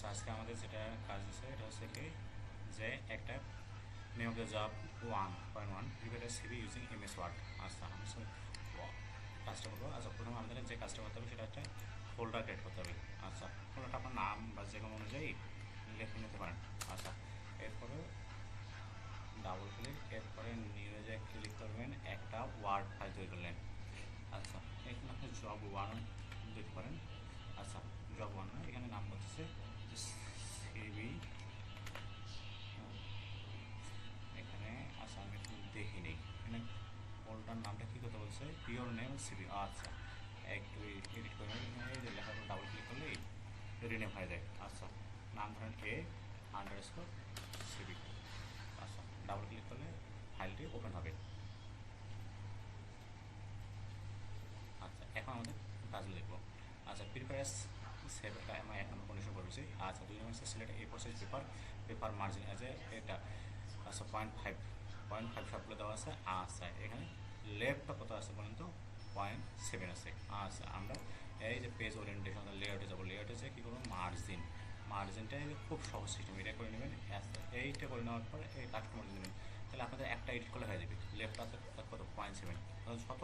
আচ্ছা, আজকে আমাদের যেটা কাজ আছে এটা হচ্ছে কি যে একটা name of the job 1.1 prepare CV using MS Word. আচ্ছা, আমি কাজটা করবো। আচ্ছা, প্রথমে আমাদের যে কাজটা করতে হবে সেটা একটা ফোল্ডার ক্রিয়েট করতে হবে। আচ্ছা, ফোল্ডারটা আপনার নাম বা যে কোনো অনুযায়ী লিখে নিতে পারেন। আচ্ছা, এরপরে ডাবল ক্লিক, এরপরে নিউজে ক্লিক করবেন, একটা ওয়ার্ড ফাইল তৈরি করলেন। আচ্ছা, এখানে আপনি জব 1 দিতে পারেন। আচ্ছা, জব 1 না, এখানে নাম বলতেছে সিভি। এখানে আচ্ছা, আমি একটু দেখি নেই এখানে ফোল্ডার নামটা কী করতে বলছে, ইওর নেম সিভি। আচ্ছা, একটু এডিট করে এই যে লেখার উপর ডাবল ক্লিক করলেই রিনেম হয়ে যায়। আচ্ছা, নাম ধরেন A_সিভি। আচ্ছা, ডাবল ক্লিক করলে ফাইলটি ওপেন হবে। আচ্ছা, এখন আমাদের কাজগুলো দেখবো। আচ্ছা, প্রিপেয়ার সেভ, আমি এক নম্বর কন্ডিশন করেছি। আচ্ছা, 2 নম্বর select A4 size paper margin as এটা। আচ্ছা, 0.5 সবগুলো দেওয়া আছে। আচ্ছা, এখানে লেফটটা কত আছে বলেন তো, 0.7 আছে। আচ্ছা, আমরা এই যে পেজ ওরিয়েন্টেশন লেআউটে যাবো, লেআউটে যে কী করবো, মার্জিনটা খুব সহজ সিস্টেম, এটা করে নেবেন। আচ্ছা, এইটা করে নেওয়ার পর এই লাস্ট মার্জিন নেবেন, তাহলে আপনাদের একটা এডিট করলে হয়ে যাবে। লেফট আছে কত, 0.7। যত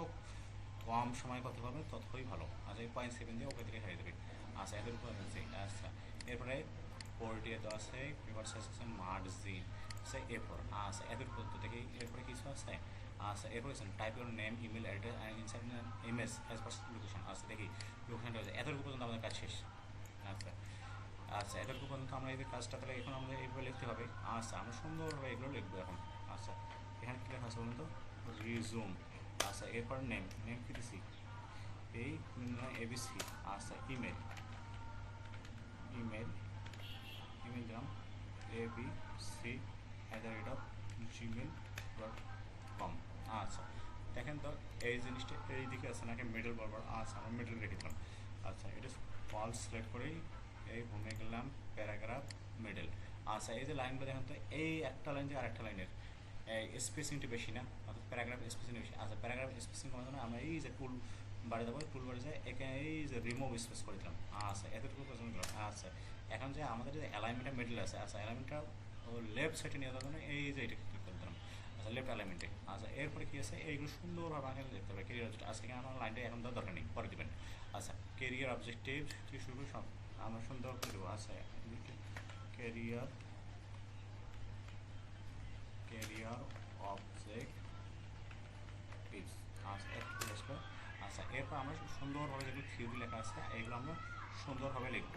কম সময় করতে পারবে ততই ভালো। আচ্ছা, এই 0.7 দিয়ে ওকে থেকে হয়ে যাবে। আচ্ছা, এদের উপর আছে। আচ্ছা, এরপরে পোর্টিয়ে তো আছে, পেপার সাইজ আছে, মার্জিন আছে A4। আচ্ছা, এদের উপর তো দেখি এরপরে কিছু আছে। আচ্ছা, এরপরে type your name, email address and inside image as per location. আচ্ছা, দেখি লোকেশনটা আছে। এতটুকু পর্যন্ত আমাদের কাজ শেষ। আচ্ছা, আচ্ছা, এতটুকু পর্যন্ত আমরা এই কাজটা তাহলে এখন আমাদের এইভাবে লিখতে হবে। আচ্ছা, আমরা সুন্দরভাবে এগুলো লিখবো এখন। আচ্ছা, এখানে কী লেখা আছে বলুন তো, রিজুম। আচ্ছা, এরপর নেম কী দিছি, এই ABC। আচ্ছা, ইমেল ইমেল ইমেল দিলাম abc@gmail.com। আচ্ছা, দেখেন তো এই জিনিসটা এই দিকে আছে নাকি মিডল বরাবর। আচ্ছা, আমরা মিডল রেখে দিলাম। আচ্ছা, এটা ফল সিলেক্ট করেই এই হোমে গেলাম, প্যারাগ্রাফ, মিডল। আচ্ছা, এই যে লাইনগুলো দেখেন তো, এই একটা লাইন থেকে আরেকটা লাইনের স্পেসিংটি বেশি না, অর্থাৎ প্যারাগ্রাফ স্পেসিং বেশি। আচ্ছা, প্যারাগ্রাফ স্পেসিং করার জন্য আমরা এই যে টুল বাড়ি দেবো, টুল বাড়ি যায় এখানে এই যে রিমুভ স্পেস করে দিলাম। আচ্ছা, এতটুকু পছন্দ করলাম। আচ্ছা, এখন যে আমাদের যে অ্যালাইনমেন্টটা মিডল আছে, আচ্ছা, অ্যালাইনমেন্টটা লেফট সাইডে নিয়ে যাওয়ার জন্য এই যে এটা ক্লিক করে দিলাম। আচ্ছা, লেফট অ্যালাইনমেন্টে। আচ্ছা, এরপরে কী আছে, এইগুলো সুন্দরভাবে আমাকে দেখতে হবে। কেরিয়ার অবজেক্ট, আজকে আমার লাইনটা এখন দেওয়ার দরকার নেই, পরে দেবেন। আচ্ছা, কেরিয়ার অবজেক্টিভ থেকে শুরু করে সব আমরা সুন্দর করে দেবো। আচ্ছা, কেরিয়ার কেরিয়ার অবজেক্ট টিপস। আচ্ছা, একটু আসলো। আচ্ছা, এরপর আমরা সুন্দরভাবে যেগুলো থিওরি লেখা আছে এগুলো আমরা সুন্দরভাবে লিখব।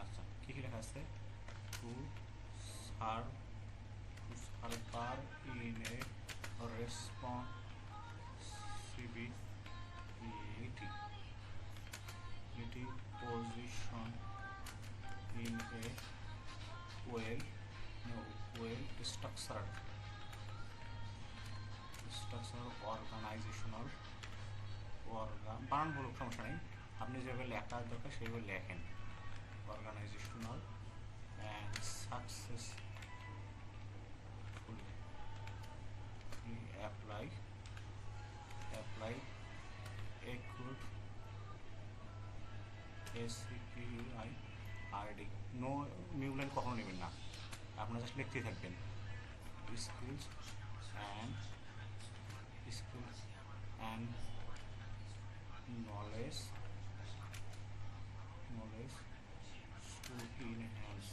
আচ্ছা, কী কী লেখা আছে, to server in a responsibility position in a well structure organisational বানান বলুক, সমস্যা নেই, আপনি যেভাবে লেখার দরকার সেইভাবে লেখেন। অর্গানাইজেশনাল অ্যান্ড সাকসেসফুলি অ্যাপ্লাই একুড ACPI ID. No new line কখনো নেবেন না, আপনারা জাস্ট লিখতেই থাকবেন। Skills and skills and knowledge to enhance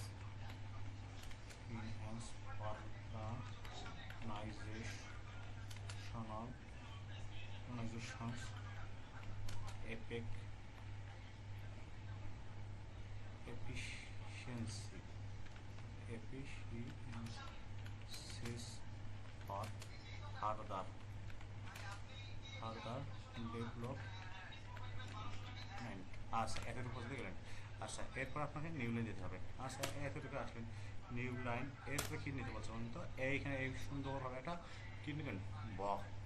organizations efficiency for further development। আচ্ছা, এতটুকু পর্যন্ত গেলেন। আচ্ছা, এরপর আপনাকে নিউ লাইন দিতে হবে। আচ্ছা, এতটুকু আসলেন, নিউ লাইন। এরপরে কী নিতে বলছে বলুন তো, এইখানে এই সুন্দরভাবে একটা কী নেবেন,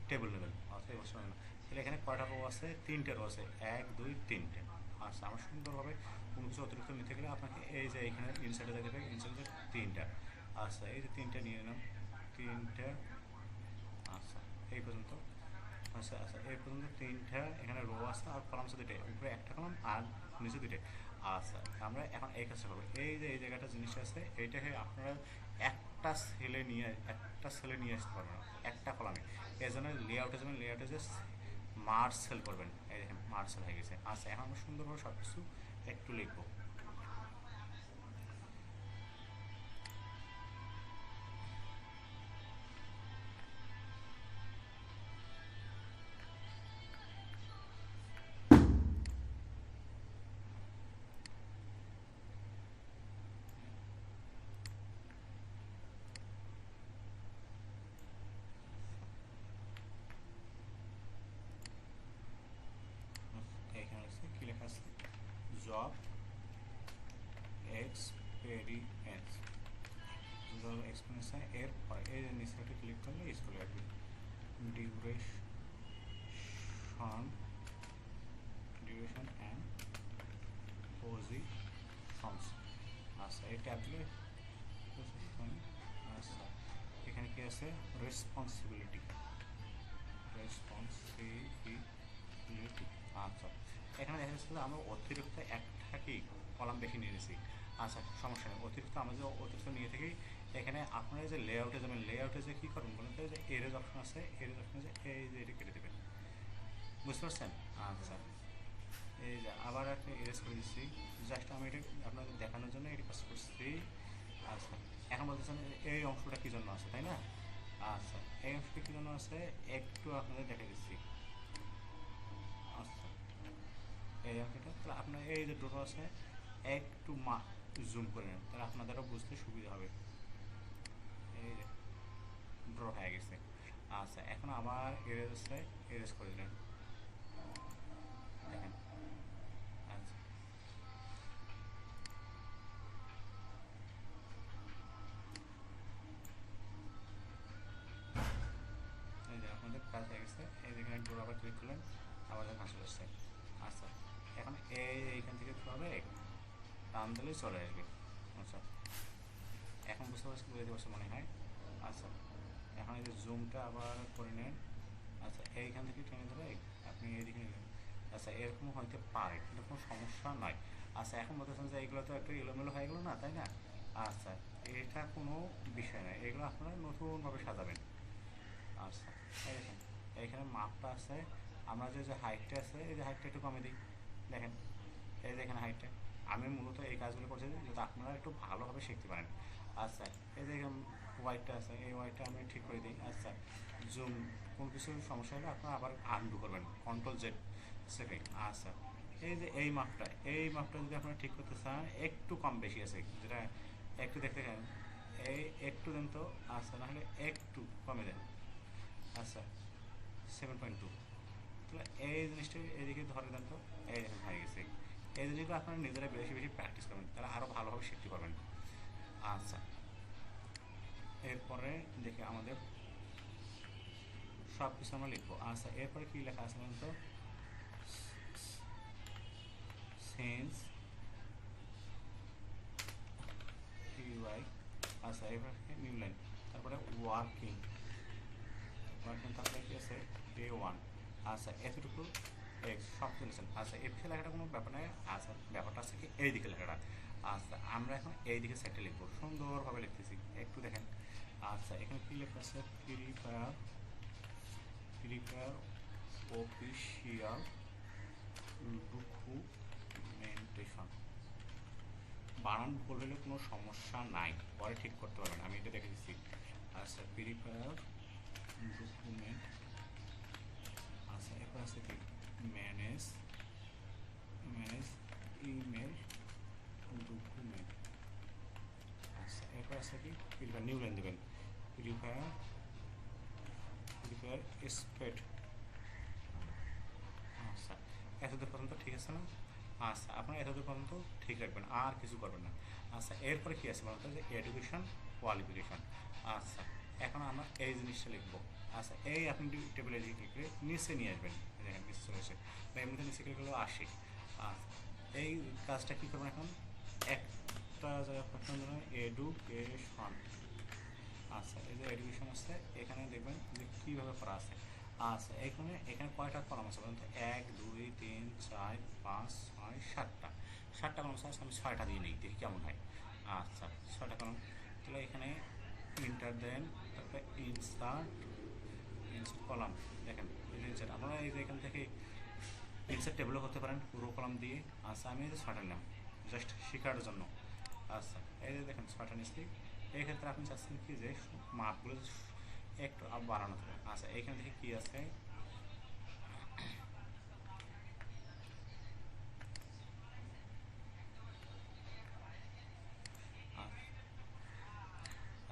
টেবিল নেবেন। আচ্ছা, এই বছর না, তাহলে এখানে কয়টা রো আছে, 3টে রো আছে, 1 2 3টে। আচ্ছা, আমরা সুন্দরভাবে কোনো কিছু অতিরিক্ত নিতে গেলে আপনাকে এই যে এইখানে ইনসাইডে দেখতে পাই, ইনসাইডে 3টা। আচ্ছা, এই যে 3টে নিয়ে নিলাম, 3টে। আচ্ছা, এই পর্যন্ত আচ্ছা আচ্ছা, এই পর্যন্ত তিনটা এখানে রো আছে আর কলাম আছে দুইটাই, উপরে একটা কলাম আর নিচে দুইটাই। আচ্ছা, আমরা এখন এই কাজটা করবো। এই যে এই জায়গাটা জিনিস আছে, এইটাকে আপনারা একটা সেলে নিয়ে আসতে পারবেন না, একটা কলামে। এই জন্য লেআউটে যাবেন, লেআউটে যে মার্জ সেল করবেন, এই দেখেন মার্জ সেল হয়ে গেছে। আচ্ছা, এখন আমরা সুন্দরভাবে সব কিছু একটু লিখবো। এখানে আছে কি লেখা আছে, জব এক্সপেরিয়েন্স। জব এক্সপেরিয়েন্স এরপর এই যে নিচে ক্লিক করলে চলে আসবে ডিউরেশন, ডিউরেশন অ্যান্ড পজিশনস। আচ্ছা, এই ট্যাব দিলে আচ্ছা, এখানে কি আছে, রেসপন্সিবিলিটি, রেসপন্সিবিলিটি। আচ্ছা, এখানে দেখা যাচ্ছে আমরা অতিরিক্ত একটা কি কলাম বেশি নিয়ে নিয়েছি। আচ্ছা, সমস্যা নেই, আমরা যে অতিরিক্ত নিয়ে থাকি, এখানে আপনারা যে লেআউটে যাবেন, লেআউটে যে কী করবেন বলুন তো, যে এরেজ অপশন আছে, এরেজ অপশনে যে এই যে এটা কেটে দেবেন, বুঝতে পারছেন? আচ্ছা, এই যে আবার একটা এরেজ করে দিচ্ছি, জাস্ট আমি এটা আপনাদের দেখানোর জন্য এটা কাজ করছি। আচ্ছা, এখন বলতেছেন এই অংশটা কী জন্য আছে, তাই না? আচ্ছা, এই অংশটা কী জন্য আছে একটু আপনাদের দেখে দিচ্ছি। আচ্ছা, এই অংশটা তাহলে আপনার এই যে ড্রো আছে একটু জুম করে নেন, তাহলে আপনাদেরও বুঝতে সুবিধা হবে। এই যে ড্র হয়ে গেছে। আচ্ছা, এখন আবার এরেজ করে দিলেন, দেখেন। আচ্ছা, এই যে আপনাদের কাজ হয়ে গেছে। এই যেখানে ড্র আবার ক্লিক করলেন, আবার দেখা চলে আসছে। আচ্ছা, এখন এইখান থেকে কী হবে, টান দিলেই চলে আসবে। আচ্ছা, এখন বুঝতে পারছি মনে হয়। আচ্ছা, এখন এই যে জুমটা আবার করে নেন। আচ্ছা, এইখান থেকে টেনে ধরে আপনি এইদিকে নিলেন। আচ্ছা, এরকম হইতে পারে, কিন্তু কোনো সমস্যা নয়। আচ্ছা, এখন বলতেছেন যে এইগুলো তো একটু এলোমেলো হয়ে গেলো না, তাই না? আচ্ছা, এটা কোনো বিষয় নয়, এগুলো আপনারা নতুনভাবে সাজাবেন। আচ্ছা, এই দেখেন এইখানে মাপটা আছে, আমরা যে যে হাইটটা আছে, এই যে হাইটটা একটু কমে দিই, দেখেন এই যে এখানে হাইটটা। আমি মূলত এই কাজগুলো করছি যাতে আপনারা একটু ভালোভাবে শিখতে পারেন। আচ্ছা, এই যে ওয়াইটটা আছে, এই ওয়াইটটা আমি ঠিক করে দিই। আচ্ছা, জুম কোনো কিছু সমস্যা হলে আপনারা আবার আনডু করবেন, কন্ট্রোল জেড সেকেন্ড। আচ্ছা, এই মাপটা যদি আপনারা ঠিক করতে চান, একটু কম বেশি আছে, যেটা একটু দেখতে চান, এই একটু দেন তো। আচ্ছা, নাহলে একটু কমে দেন। আচ্ছা, 7.2। তাহলে এই জিনিসটা এদিকে ধরে দেন তো, এই দেখেন হয়ে গেছে। এই জিনিসগুলো আপনারা নিজেরা বেশি বেশি প্র্যাকটিস করবেন, তাহলে আরও ভালোভাবে শিখতে পারবেন। আচ্ছা, এরপরে দেখি আমাদের সব কিছু আমরা লিখবো। আচ্ছা, এরপরে কী লেখা আছে বলুন তো, সেন্স ইউআই। আচ্ছা, এরপরে নিউ লাইন, তারপরে ওয়ার্কিং, তারপরে কি আছে A1। আচ্ছা, এতটুকু এক্স সব তুলেছেন। আচ্ছা, এপিসে লেখাটা কোনো ব্যাপার নয়। আচ্ছা, ব্যাপারটা আছে কি এই দিকে লেখাটা। আচ্ছা, আমরা এখন এই দিকে সাইডে লিখবো, সুন্দরভাবে লিখতেছি, একটু দেখেন। আচ্ছা, এখানে কী লেখা আছে, প্রিপেয়ার অফিসিয়াল ডকুমেন্টেশন। বানান ভুল হলে কোনো সমস্যা নাই, পরে ঠিক করতে পারবেন, আমি এটা দেখে দিচ্ছি। আচ্ছা, প্রিপেয়ার ডকুমেন্ট। আচ্ছা, এরপর আছে কি ম্যানেজ ইমেল ডকুমেন্ট। আচ্ছা, এরপর আছে কি প্রিপেয়ার নিউ লাইন দেবেন, প্রিপেয়ার স্পেড। আচ্ছা, এতদূর পর্যন্ত ঠিক আছে না? আচ্ছা, আপনারা এতদূর পর্যন্ত ঠিক রাখবেন, আর কিছু করবেন না। আচ্ছা, এরপরে কী আছে বলতে, যে এডুকেশন কোয়ালিফিকেশন। আচ্ছা, এখন আমরা এই জিনিসটা লিখবো। আচ্ছা, এই আপনি টেবিলে ক্লিক করে নিচে নিয়ে আসবেন, দেখেন নিচে চলে এসে, বা এমনিতে নিচে ক্লিক করলেও আসে। আচ্ছা, এই কাজটা কী করবেন, এখন একটা জায়গায় প্রথম ধরুন এডুকেশন। আচ্ছা, এই যে এডুকেশন আছে, এখানে দেখবেন যে কীভাবে করা আছে। আচ্ছা, এখানে এখানে কয়টা কলাম আছে বলুন তো? 1 2 3 4 5 6 7টা, 7টা কলাম আছে। আমি 6টা দিয়ে নিই, দেখি কেমন হয়। আচ্ছা, 6টা কলাম। তাহলে এখানে ইন্টার দেন, তারপরে ইনসার্ট, ইনসার্ট কলাম। দেখেন এই যে ইনসার্ট, আপনারা এই যে এখান থেকে ইনসার্ট টেবিলও করতে পারেন পুরো কলাম দিয়ে। আচ্ছা, আমি এই যে 6টা নিলাম জাস্ট শেখার জন্য। আচ্ছা, এই যে দেখেন 6টা নিচ্ছি। এই ক্ষেত্রে আপনি চাচ্ছেন কি যে মাপগুলো একটু বাড়ানো থাকে। আচ্ছা, এইখান থেকে কী আছে,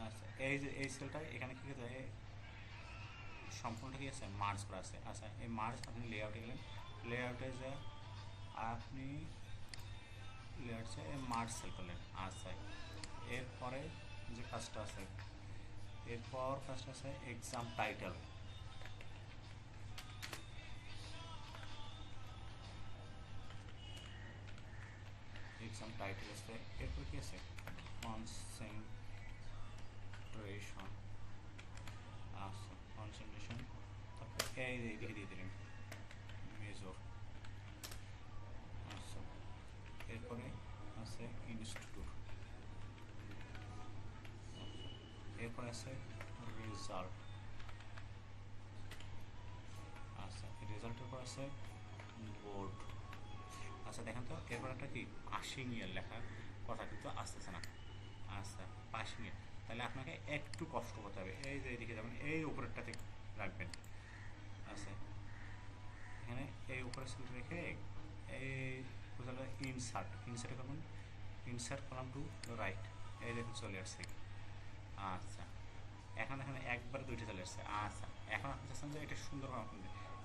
আচ্ছা এই যে এই সেলটা এখানে কী করতে হয়, সম্পূর্ণটা কি আছে, মার্জ করা আছে। আচ্ছা, এই মার্জ আপনি লেআউটে গেলেন, লেআউটে যে আপনি লেআউটে মার্জ সেল করলেন। আচ্ছা, এরপরে যে কাজটা আছে, এরপর কাজটা আছে এক্সাম টাইটেল। এক্সাম টাইটেল আছে, এরপর কি আছে কনসেন্ট্রেশন। আচ্ছা, কনসেন্ট্রেশন, তারপর এই যে এইদিকে দিয়ে দিলেন মেজর। আচ্ছা, এরপরে আছে ইনস্টিটিউট, এরপরে আছে রেজাল্ট। আচ্ছা, রেজাল্টের পর আছে বোর্ড। আচ্ছা, দেখেন তো এরপর একটা কি পাসিং ইয়ার লেখা কথা কিন্তু আসতেছে না। আচ্ছা, পাসিং ইয়ার, তাহলে আপনাকে একটু কষ্ট করতে হবে। এই যে এদিকে যাবেন, এই উপরেরটাতে রাখবেন। আচ্ছা, এখানে এই উপরে সিলেক্ট রেখে এই কোথাও ইনসার্ট, ইনসার্টে করবেন, ইনসার্ট কলাম টু রাইট। এই দেখুন চলে আসছে। আচ্ছা, এখন এখানে একবারে দুইটা চলে আসছে। আচ্ছা, এখন আপনি চাচ্ছেন যে এটা সুন্দর আপনি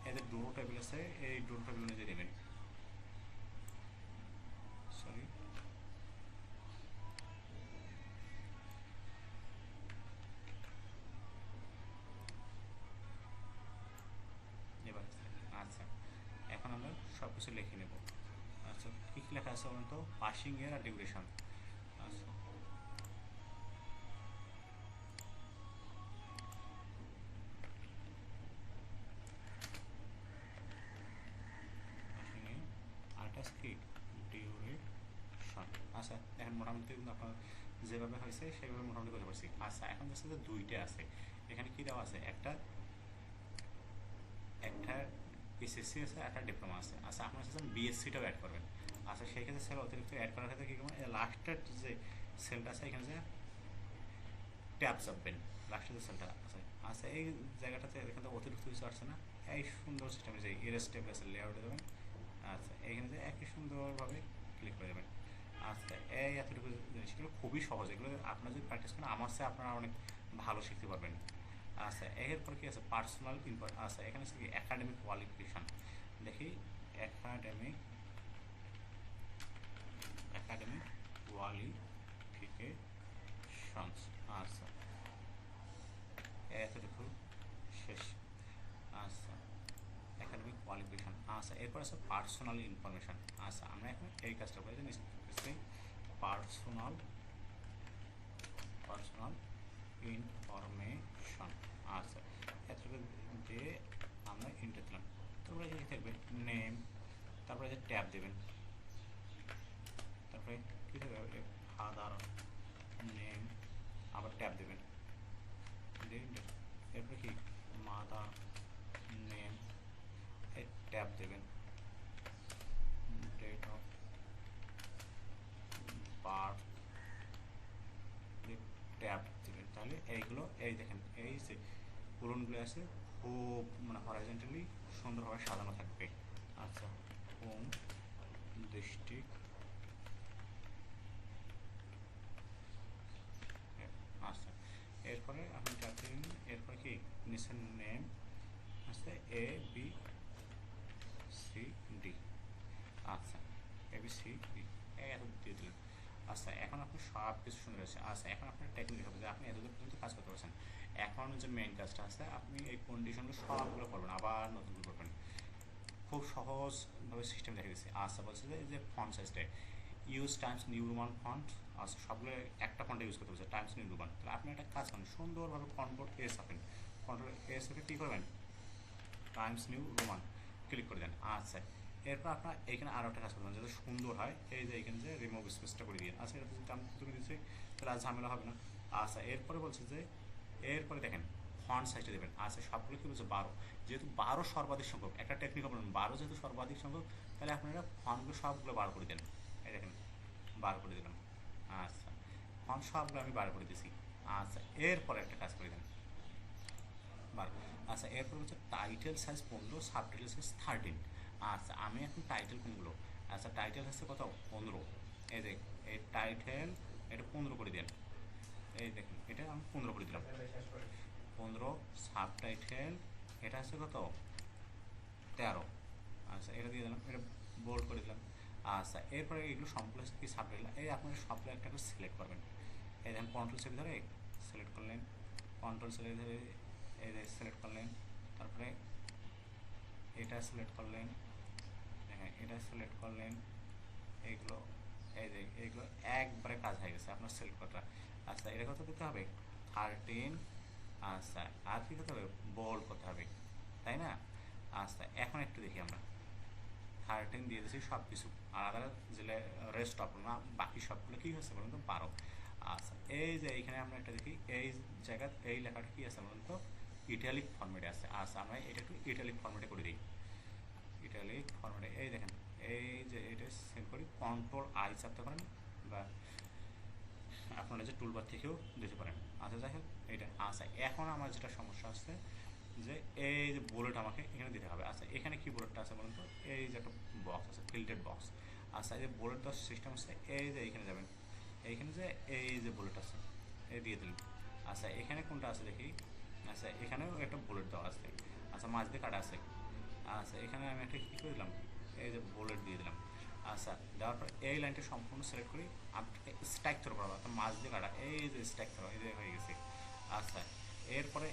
এই যে ডোর টেবিল আছে, এই ডোর টেবিল অনুযায়ী দেবেন। সরি, এবার আচ্ছা, এখন আমরা সব কিছু লিখে নেব। আচ্ছা, কী কী লেখা আছে বলুন তো? পাসিং ইয়ার আর ডিউরেশন। আচ্ছা, পাসিং ইয়ার আরটা কি ডিউরেশন। আচ্ছা, এখন মোটামুটি কিন্তু আপনার যেভাবে হয়েছে সেভাবে মোটামুটি করতে পারছি। আচ্ছা, এখন দেখছি যে দুইটা আছে, এখানে কী দেওয়া আছে, একটা একটা এসএসসি আছে, একটা ডিপ্লোমা আছে। আচ্ছা, আপনার চাচ্ছেন বিএসসিটাও অ্যাড করবেন। আচ্ছা, সেই ক্ষেত্রে সেল অতিরিক্ত অ্যাড করার ক্ষেত্রে কী করবেন, লাস্টের যে সেলটা আছে এখানে যে ট্যাব চাপবেন, লাস্টের যে সেলটা আছে। আচ্ছা, এই জায়গাটাতে এখানে তো অতিরিক্ত কিছু আসছে না, এই সুন্দর সিস্টেমে যে এরেস ট্যাব আছে লেআউটে দেবেন। আচ্ছা, এইখানে যে একই সুন্দরভাবে ক্লিক করে দেবেন। আচ্ছা, এই এতটুকু জিনিসগুলো খুবই সহজ, এগুলো আপনারা যদি প্র্যাকটিস করেন আমার সাথে আপনারা অনেক ভালো শিখতে পারবেন। আচ্ছা, এরপর কি আছে পার্সোনাল ইনফো। আচ্ছা, এখানে আছে কি একাডেমিক কোয়ালিফিকেশান। দেখি একাডেমিক, একাডেমিক কোয়ালিফিকেশনস। আচ্ছা, এতটুকু শেষ। আচ্ছা, একাডেমিক কোয়ালিফিকেশান। আচ্ছা, এরপর আছে পার্সোনাল ইনফরমেশান। আচ্ছা, আমরা এখন এই কাজটা করে নিচ্ছি পার্সোনাল, পার্সোনাল ইনফরমেশন। আচ্ছা, এতটুকু দিয়ে আমরা ইন্টার দিলাম। তারপরে কি থাকবে নেম, তারপরে যে ট্যাব দেবেন, তারপরে কী থাকবে ফাদার নেম, আবার ট্যাব দেবেন। এরপরে কি মাদার নেম, এই ট্যাব দেবেন। ডেট অফ বার্থ, ট্যাব দেবেন। তাহলে এইগুলো এই দেখেন এই যে পুরনগুলো আছে খুব মানে হরাইজন্টালি সুন্দরভাবে সাজানো থাকবে। আচ্ছা, হোম ডিস্ট্রিক্ট। আচ্ছা, এরপরে আপনি চাচ্ছেন এরপরে কি নিচের নেম আছে এ বি সি ডি। আচ্ছা, এ বি সি ডি এত দিয়ে দিলেন। আচ্ছা, এখন আপনার সব কিছু সুন্দর আছে। আচ্ছা, এখন আপনার টেকনিক হবে যে আপনি এতদূর পর্যন্ত কাজ করতে পারছেন। এখন যে মেইন কাজটা আছে, আপনি এই কন্ডিশনগুলো সবগুলো করবেন, আবার নতুন করে করবেন। খুব সহজভাবে সিস্টেম দেখে দিচ্ছি। আচ্ছা, বলছে যে এই যে ফন্ট সাইজটা use Times new Roman font. আচ্ছা, সবগুলো একটা ফন্টে ইউজ করতে বলছে টাইমস নিউ রোমান। তাহলে আপনি একটা কাজ করেন, সুন্দরভাবে কন্ট্রোল এস আপেন, কন্ট্রোল এস এফে কী করবেন, টাইমস নিউ রোমান ক্লিক করে দেন। আচ্ছা এরপর আপনার এখানে আরও একটা কাজ করবেন যাতে সুন্দর হয়, এই যে এখানে যে রিমুভ স্পেসটা করে দিন। আচ্ছা এটা যদি আমি তুমি দিচ্ছি তাহলে আর ঝামেলা হবে না। আচ্ছা এরপরে বলছে যে এরপরে দেখেন ফন্ট সাইজটা দেবেন। আচ্ছা সবগুলো কী বলছে 12, যেহেতু 12 সর্বাধিক সংখ্যক, একটা টেকনিক বলুন 12 যেহেতু সর্বাধিক সংখ্যক, তাহলে আপনারা ফন্টগুলো সবগুলো 12 করে দেন। এই দেখেন 12 করে দিলাম। আচ্ছা ফন্ট সবগুলো আমি 12 করে দিছি। আচ্ছা এরপরে একটা কাজ করে দেন 12। আচ্ছা এরপর হচ্ছে title size 15, sub title size 13। আচ্ছা আমি এখন টাইটেল কোনগুলো, আচ্ছা টাইটেল হচ্ছে কত 15, এই দেখ এই টাইটেল এটা 15 করে দেন। এই দেখেন এটা আমি 15 করে দিলাম 15। সাব টাইটেল এটা হচ্ছে কত 13। আচ্ছা এটা দিয়ে দিলাম, এটা বোল্ড করে দিলাম। আচ্ছা এরপরে এগুলো সম্পূর্ণ কি সাব টাইটেল, এই আপনারা সবগুলো একটা করে সিলেক্ট করবেন। এই দেখেন কন্ট্রোল সেভ ধরে সিলেক্ট করলেন, কন্ট্রোল সেভ ধরে এই যে সিলেক্ট করলেন, তারপরে এটা সিলেক্ট করলেন, হ্যাঁ এটা সিলেক্ট করলেন, এইগুলো এই যে এইগুলো একবারে কাজ হয়ে গেছে আপনার সিলেক্ট করা। আচ্ছা এটা কত দিতে হবে 13। আচ্ছা আর কি করতে হবে বোল্ড করতে হবে, তাই না? আচ্ছা এখন একটু দেখি আমরা 13 দিয়ে দিয়েছি সব কিছু আলাদা, যেগুলো রেস্ট অফ না বাকি সবগুলো কী হয়েছে বলুন তো 12। আচ্ছা এই যে এইখানে আমরা একটা দেখি এই জায়গা এই লেখাটা কী আছে বলুন তো ইটালিক ফরম্যাটে আছে। আচ্ছা আমরা এটা একটু ইটালিক ফরম্যাটে করে দিই, ইটালিক ফরম্যাটে এই দেখেন এই যে এটা সেন্ড করি, কন্ট্রোল আই চাপতে পারেন বা আপনারা যে টুলবার থেকেও দিতে পারেন। আচ্ছা যাই হোক এইটা। আচ্ছা এখন আমার যেটা সমস্যা আসছে যে এই যে বুলেট আমাকে এখানে দিতে হবে। আচ্ছা এখানে কি বুলেটটা আছে বলুন তো, এই যে একটা বক্স আছে ফিল্টেড বক্স। আচ্ছা এই যে বুলেট দেওয়ার সিস্টেম আছে, এই যে এইখানে যাবেন, এইখানে যে এই যে বুলেট আছে এই দিয়ে দিলেন। আচ্ছা এখানে কোনটা আছে দেখি, আচ্ছা এখানেও একটা বুলেট দেওয়া আছে। আচ্ছা মাঝ দিয়ে কাটা আছে। আচ্ছা এখানে আমি একটা কী করে দিলাম, এই যে বুলেট দিয়ে দিলাম। আচ্ছা দেওয়ার পর এই লাইনটা সম্পূর্ণ সিলেক্ট করি, আপনাকে স্ট্যাক থ্রো করা অর্থাৎ মাঝ দিয়ে কাটা, এই যে স্ট্যাক থ্রো এই যে হয়ে গেছে। আচ্ছা এরপরে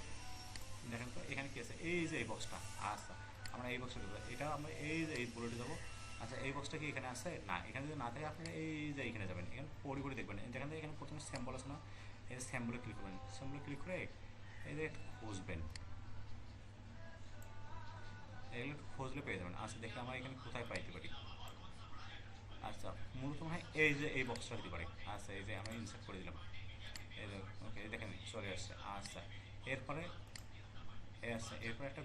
দেখেন তো এখানে কী আছে, এই যে এই বক্সটা। আচ্ছা আমরা এই বক্সটা দেবো, এটা আমরা এই যে এই বুলেটে দেবো। আচ্ছা এই বক্সটা কি এখানে আছে, না এখানে যদি না থাকে আপনারা এই যে এইখানে যাবেন, এখানে পড়ে দেখবেন যেখান থেকে এখানে প্রথমে স্যাম্বল আছে না, এই স্যাম্বলে ক্লিক করবেন, স্যাম্বলে ক্লিক করে এই যে খুঁজবেন, এগুলো একটু খুঁজলে পেয়ে যাবেন। আচ্ছা দেখে আমরা এখানে কোথায় পাইতে পারি। আচ্ছা মূলত মনে হয় এই যে এই বক্সটা দিতে পারে। আচ্ছা এই যে আমরা ইনসার্ট করে দিলাম, এই যে ওকে দেখেন চলে আসছে। আচ্ছা এরপরে আচ্ছা এরপরে একটা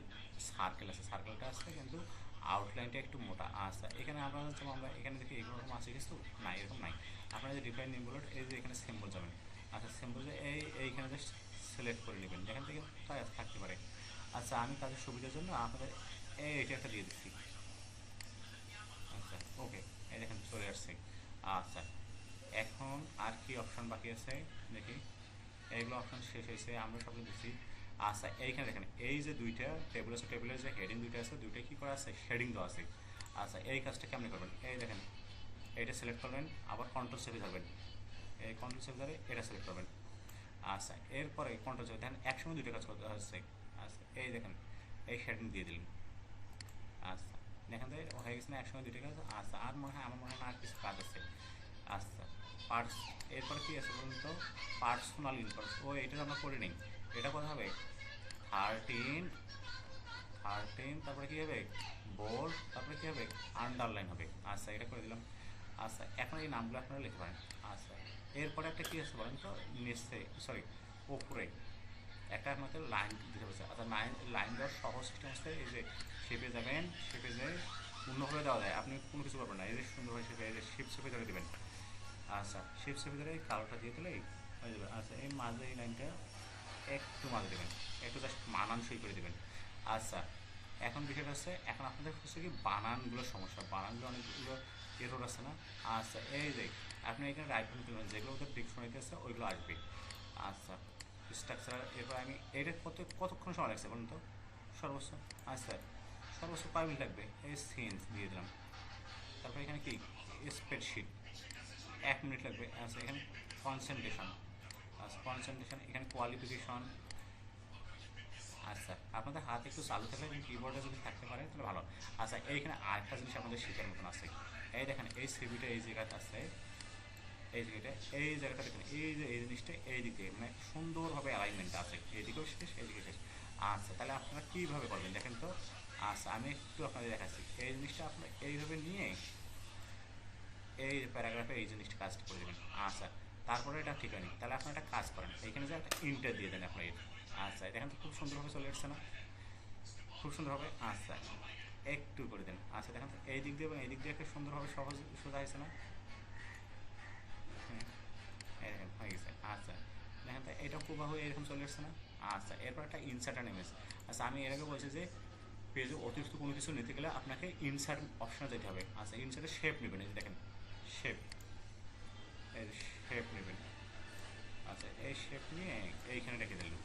সার্কেল আছে, সার্কেলটা আছে কিন্তু আউটলাইনটা একটু মোটা। আচ্ছা এখানে আমরা যেমন আমরা এখানে দেখি এরকম আছে কিছু না, এরকম নাই। আপনারা যে ডিফাইন নিম্বল এই যে এখানে সিম্বল যাবেন। আচ্ছা সিম্বল যে এইখানে যে সিলেক্ট করে নেবেন যেখান থেকে কোথায় থাকতে পারে। আচ্ছা আমি কাজের সুবিধার জন্য আপনাদের এইটা একটা দিয়ে দিচ্ছি। আচ্ছা ওকে এই দেখেন চলে আসছে। আচ্ছা এখন আর কি অপশন বাকি আছে দেখি, এইগুলো অপশন শেষ হয়েছে, আমরা সবগুলো দিচ্ছি। আচ্ছা এইখানে দেখেন এই যে দুইটা টেবিল আছে, টেবিলের যে হেডিং দুইটা আছে দুইটাই কী করা আছে হেডিং দেওয়া আছে। আচ্ছা এই কাজটা কেমনি করবেন, এই দেখেন এইটা সিলেক্ট করবেন, আবার কন্ট্রোল সেভে ধরবেন, এই কন্ট্রোল সেভ ধরে এটা সিলেক্ট করবেন। আচ্ছা এরপরে কন্ট্রোল সেভ দেখেন একসঙ্গে দুইটা কাজ করতে হচ্ছে। আচ্ছা এই দেখেন এই হেডিং দিয়ে দিলেন। আচ্ছা দেখেন তো হয়ে গেছে না একসঙ্গে দুইটা কাজ। আচ্ছা আর মনে হয় আমার মনে হয় আর কিছু কাজ আছে। আচ্ছা পার্টস এরপরে কী আছে বলুন তো পার্সোনাল ইনফরমেশন, ও এটা আমরা করে নিই। এটা কথা হবে 13, তারপরে কী হবে বোল্ড, তারপরে কী হবে আন্ডারলাইন হবে। আচ্ছা এটা করে দিলাম। আচ্ছা এখন এই নামগুলো আপনারা লিখতে পারেন। আচ্ছা এরপরে একটা কী আছে বলেন তো নিচে সরি ওপরে একটা আমাদের লাইন দিতে হচ্ছে। আচ্ছা লাইন দেওয়ার সহজ সিস্টেম হচ্ছে এই যে শেপে যাবেন, শেপে যে অন্যভাবে দেওয়া যায়, আপনি কোনো কিছু করবেন না, এই যে সুন্দরভাবে শেপে এই যে শেপে ধরে দেবেন। আচ্ছা শেপে ধরে এই কালোটা দিয়ে দিলেই হয়ে যাবে। আচ্ছা এই মাঝে এই লাইনটা একটু মাঝে দেবেন, একটু জাস্ট মানানসই করে দেবেন। আচ্ছা এখন বিষয়টা হচ্ছে এখন আপনাদের হচ্ছে কি বানানগুলোর সমস্যা, বানানগুলো অনেকগুলো এরর আছে না। আচ্ছা এই যে আপনি এখানে রাইট বাটন তুলবেন, যেগুলো ওদের ডিকশনারিতে আছে ওইগুলো আসবে। আচ্ছা স্ট্রাকচার এরপর আমি এটা কতক্ষণ সময় লাগছে বলুন তো সর্বোচ্চ। আচ্ছা সর্বোচ্চ 5 মিনিট লাগবে। এই সিনস দিয়ে দিলাম, তারপর এখানে কি স্প্রেডশিট 1 মিনিট লাগবে। আচ্ছা এখানে কনসেন্ট্রেশন, আচ্ছা কনসেন্ট্রেশন এখানে কোয়ালিফিকেশন। আচ্ছা আপনাদের হাতে একটু চালু থাকলে এবং কিবোর্ডে যদি থাকতে পারে তাহলে ভালো। আচ্ছা এইখানে আরেকটা জিনিস আমাদের শেখার মতন আছে, এই দেখেন এই সিভিটা এই জায়গাটা আছে, এই জায়গাটা দেখেন এই যে এই জিনিসটা এই দিকে মানে সুন্দরভাবে অ্যালাইনমেন্ট আছে, এইদিকেও শেষ এইদিকে শেষ। আচ্ছা তাহলে আপনারা কীভাবে করবেন দেখেন তো। আচ্ছা আমি একটু আপনাদের দেখাচ্ছি, এই জিনিসটা আপনার এইভাবে নিয়ে এই প্যারাগ্রাফে এই জিনিসটা কাজটা করে দেবেন। আচ্ছা তারপরে এটা ঠিক হয়নি, তাহলে আপনার একটা কাজ করেন, এইখানে যে একটা ইন্টার দিয়ে দেন আপনার। আচ্ছা দেখেন তো খুব সুন্দরভাবে চলে এসছে না, খুব সুন্দরভাবে। আচ্ছা একটু করে দেন। আচ্ছা দেখেন তো এই দিক দিয়ে এবং এই দিক দিয়ে একটা সুন্দরভাবে সহজ সোজা হয়েছে না? হ্যাঁ এই দেখেন হয়ে গেছে। আচ্ছা দেখেন তো এটা হুবহু এরকম চলে এসছে না? আচ্ছা এরপর একটা ইনসার্ট অ্যান ইমেজ। আচ্ছা আমি এর আগে বলছি যে পেজে অতিরিক্ত কোনো কিছু নিতে গেলে আপনাকে ইনসার্ট অপশনে যেতে হবে। আচ্ছা ইনসার্টের শেপ নেবেন, এই যে দেখেন শেপ, এই শেপ নেবেন। আচ্ছা এই শেপ নিয়ে এইখানে রেখে দিলেন।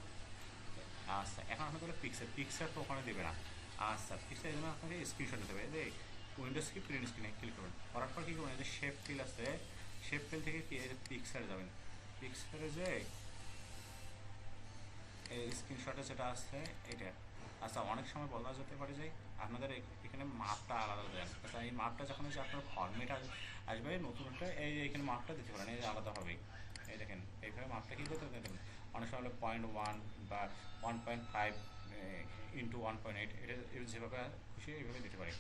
আচ্ছা এখন আপনাদের পিকচার, পিকচার তো ওখানে দেবে না। আচ্ছা পিকচার এই জন্য আপনাকে স্ক্রিনশট নিতে হবে। এই উইন্ডোজ কি প্রিন্ট স্ক্রিনে ক্লিক করবেন, করার পর কী করবেন, এই যে শেপ ফিল আছে, শেপ ফিল থেকে কি এই যে পিকচারে যাবেন, পিকচারে যে এই স্ক্রিনশটে যেটা আছে এটা। আচ্ছা অনেক সময় বলা যেতে পারে যে আপনাদের এখানে মাপটা আলাদা দেন। আচ্ছা এই মাপটা যখন হচ্ছে আপনার ফর্মেট আসবে নতুন একটা, এই এখানে মাপটা দিতে পারেন এই যে আলাদাভাবেই। এই দেখেন এইভাবে মাপটা কী করতে দেখেন, অনেক সময় হলো 0.1 বা 1.5 ইন্টু 1.8, এটা যেভাবে খুশি এইভাবে দিতে পারি।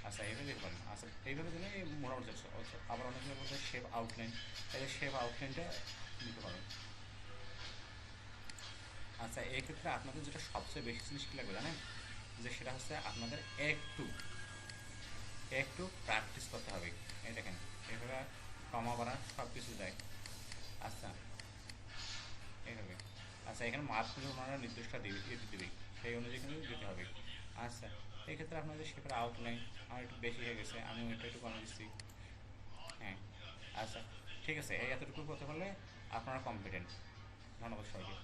আচ্ছা এইভাবে দিতে পারেন। আচ্ছা এইভাবে দিলে মোটামুটি যাচ্ছে। আবার অনেক সময় বলতে শেপ আউটলাইন, এই যে শেপ আউটলাইনটা দিতে পারেন। আচ্ছা এক্ষেত্রে আপনাদের যেটা সবচেয়ে বেশি জিনিস কী লাগবে জানেন, যে সেটা হচ্ছে আপনাদের একটু একটু প্র্যাকটিস করতে হবে। এই দেখেন এইভাবে কমা বাড়া সব কিছু যায়। আচ্ছা এইভাবে। আচ্ছা এখানে মাপ কিন্তু ওনারা নির্দিষ্ট দেবে, সেই অনুযায়ী কিন্তু দিতে হবে। আচ্ছা এই ক্ষেত্রে আপনাদের শেপের আউটলাইন আমার একটু বেশি হয়ে গেছে, আমি ওইটা একটু কমে দিচ্ছি। হ্যাঁ আচ্ছা ঠিক আছে, এই এতটুকু করতে পারলে আপনারা কমপ্লিটেন্ট। ধন্যবাদ সবাইকে।